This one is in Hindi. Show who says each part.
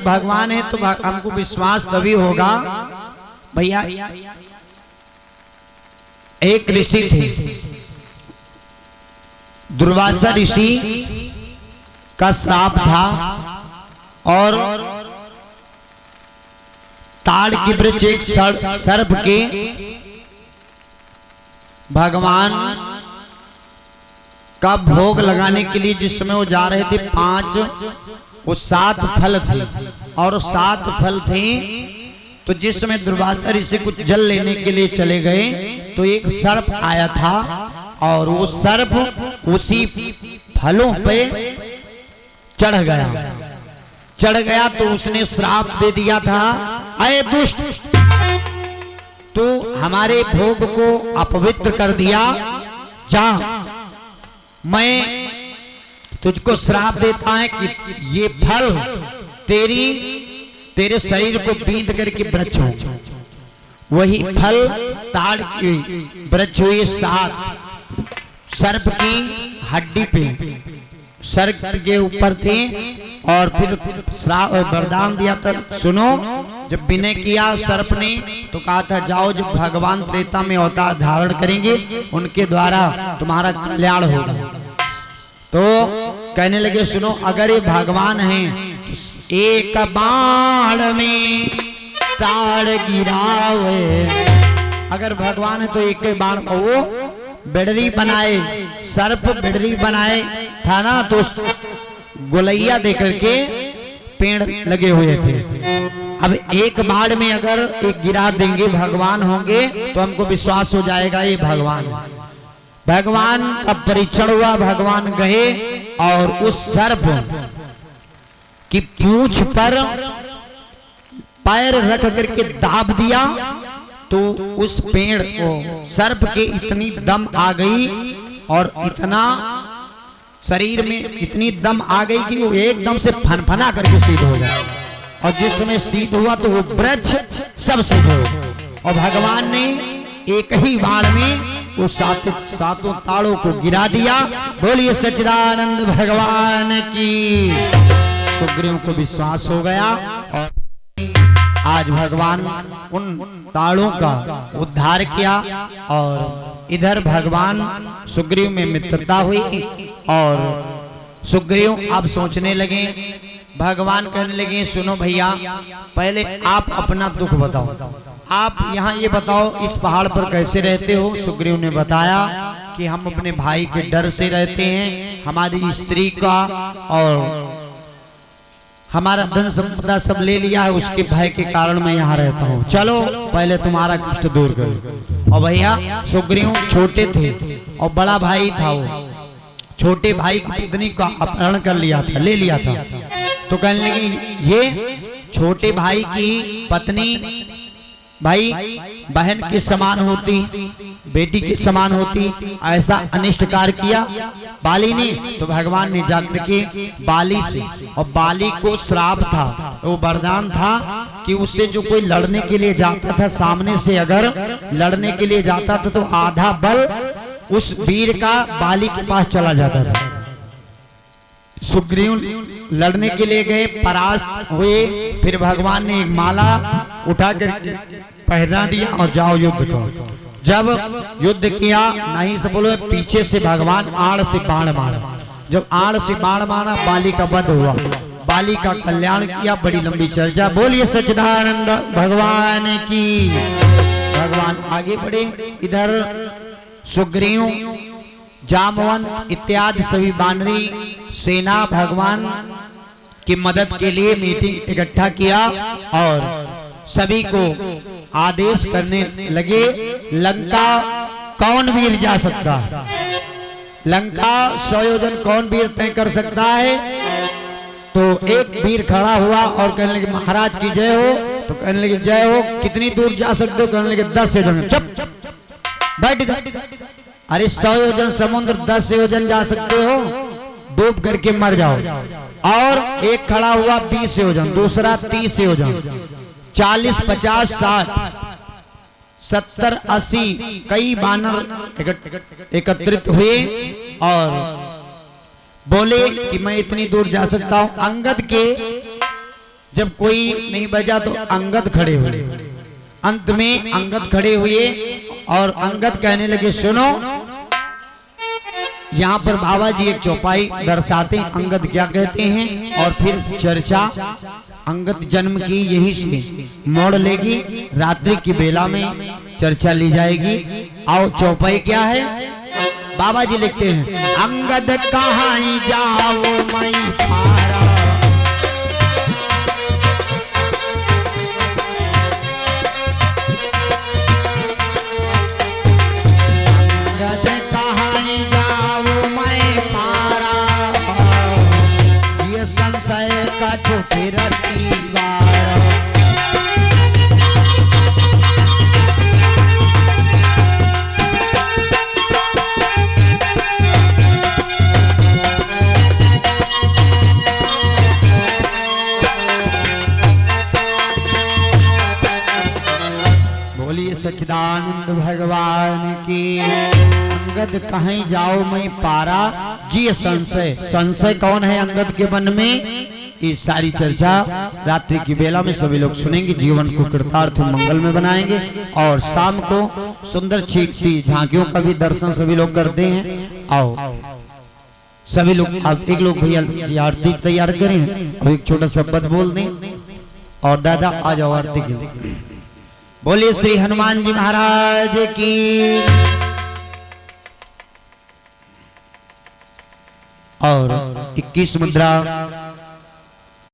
Speaker 1: भगवान है तो हमको विश्वास तभी होगा। भैया एक ऋषि थे, दुर्वासा ऋषि का श्राप था और ताड़ की वृक्ष एक सर्प के भगवान का भोग लगाने के लिए जिस समय वो जा रहे थे, 7 फल थे और 7 फल थे। तो जिस समय दुर्वासा ऋषि कुछ जल लेने के लिए चले गए तो एक सर्प आया था और वो सर्प उसी फलों पे चढ़ गया तो उसने श्राप दे दिया था, अये दुष्ट, तू हमारे भोग को अपवित्र कर दिया, जा मैं तुझको श्राप देता है कि ये फल तेरे शरीर को बींध करके वृक्ष हो। वही फल ताड़ के वृक्ष हुए 7 सर्प की हड्डी पे सर्प के ऊपर थे और फिर श्राप वरदान दिया था। सुनो, जब विनय किया सर्प ने तो कहा था जाओ, जब भगवान त्रेता में अवतार धारण करेंगे उनके द्वारा तुम्हारा कल्याण होगा। तो कहने लगे सुनो, अगर ये भगवान हैं एक बाण में ताड़ गिरावे, अगर भगवान है तो एक बाण वो बिडरी बनाए, सर्प बिडरी बनाए था ना, तो गोलैया देकर के पेड़ लगे हुए थे। अब एक बाण में अगर एक गिरा देंगे भगवान होंगे तो हमको विश्वास हो जाएगा ये भगवान। भगवान का परीक्षण हुआ, भगवान गए और उस सर्प की पूंछ पर पैर रख करके दाब दिया तो उस पेड़ को सर्प के इतनी दम आ गई और इतना शरीर में इतनी दम आ गई कि वो एकदम से फनफना करके सिद्ध हो गया। और जिस समय सिद्ध हुआ तो वो वृक्ष सब सिद्ध हो और भगवान ने एक ही बाण में वो 7 ताड़ों को गिरा दिया। बोलिए सच्चिदानंद भगवान की। सुग्रीव को विश्वास हो गया और आज भगवान उन ताड़ों का उद्धार किया और इधर भगवान सुग्रीव में मित्रता हुई और सुग्रीव अब सोचने लगे, भगवान कहने लगे सुनो भैया, पहले आप अपना दुख बताओ, आप यहाँ ये बताओ इस पहाड़ पर कैसे रहते हो। सुग्रीव ने बताया कि हम अपने भाई के डर से रहते हैं, हमारी स्त्री का और हमारा धन संपदा सब ले लिया है, उसके भय के कारण मैं यहाँ रहता हूँ, चलो पहले तुम्हारा कष्ट दूर करो। और भैया सुग्रीव छोटे थे और बड़ा भाई था, वो छोटे भाई की पत्नी का अपहरण कर लिया था, ले लिया था। तो कहने लगी ये छोटे भाई की पत्नी भाई बहन के समान होती, बेटी के समान होती, ऐसा अनिष्ट कार्य किया बाली ने। तो भगवान ने जाकर के बाली से, और बाली को श्राप था, वो वरदान था कि उससे जो कोई लड़ने के लिए जाता था, सामने से अगर लड़ने के लिए जाता था तो आधा बल उस वीर का बाली के पास चला जाता था। सुग्रीव लड़ने के लिए गए, परास्त हुए, फिर भगवान ने एक माला उठा कर पहना दिया और जाओ युद्ध करो। जब युद्ध किया, नहीं से बोलो, पीछे से भगवान आड़ से बाण मारा। जब आड़ से बाण मारा बाली का वध हुआ, बाली का कल्याण किया। बड़ी लंबी चर्चा, बोलिए सच्चिदानंद भगवान की। भगवान आगे बढ़े, इधर सुग्रीव जामवंत इत्यादि सभी वानरी सेना भगवान की मदद के लिए मीटिंग इकट्ठा किया और सभी को आदेश करने लगे, लंका कौन वीर जा सकता है, लंका 100 योजन कौन वीर तय कर सकता है। तो एक वीर खड़ा हुआ और कहने लगे महाराज की जय हो। तो कहने लगे जय हो, कितनी दूर जा सकते हो। कहने लगे 10 योजन। चुप बैठ जा, अरे 100 योजन समुद्र, 10 योजन जा सकते हो, डूब करके मर जाओ। और एक खड़ा हुआ 20 योजन, दूसरा 30 योजन, 40, 50, 60, 70, 80 कई वानर एकत्रित हुए और बोले कि मैं इतनी दूर जा सकता हूं। अंगद के जब कोई नहीं बजा तो अंगद खड़े हुए। अंत में अंगद खड़े हुए और अंगद कहने लगे सुनो, यहाँ पर बाबा जी एक चौपाई दर्शाते हैं अंगद क्या कहते हैं, और फिर चर्चा अंगद जन्म की यही से मोड़ लेगी। रात्रि की बेला में चर्चा ली जाएगी। आओ चौपाई क्या है, बाबा जी लिखते हैं अंगद कहाँ जाओ मैं पारा, अंगद कहाँ जाओ मैं पारा, ये संशय का छुपी रहती बारा। सच्चिदानंद भगवान की। अंगद कहीं जाओ मैं पारा, जी संशय, संशय कौन है अंगद के मन में, ये सारी चर्चा रात्रि की बेला में सभी लोग सुनेंगे। जीवन को कृतार्थ मंगल में बनाएंगे और शाम को सुंदर छीक सी झांकियों का भी दर्शन सभी लोग करते हैं। आओ सभी लोग, आप एक लोग भैया आरती तैयार करें और एक छोटा सा पद बोल दें, और दादा आ जाओ आरती के लिए। बोलिए श्री हनुमान जी महाराज की। और 21 मुद्रा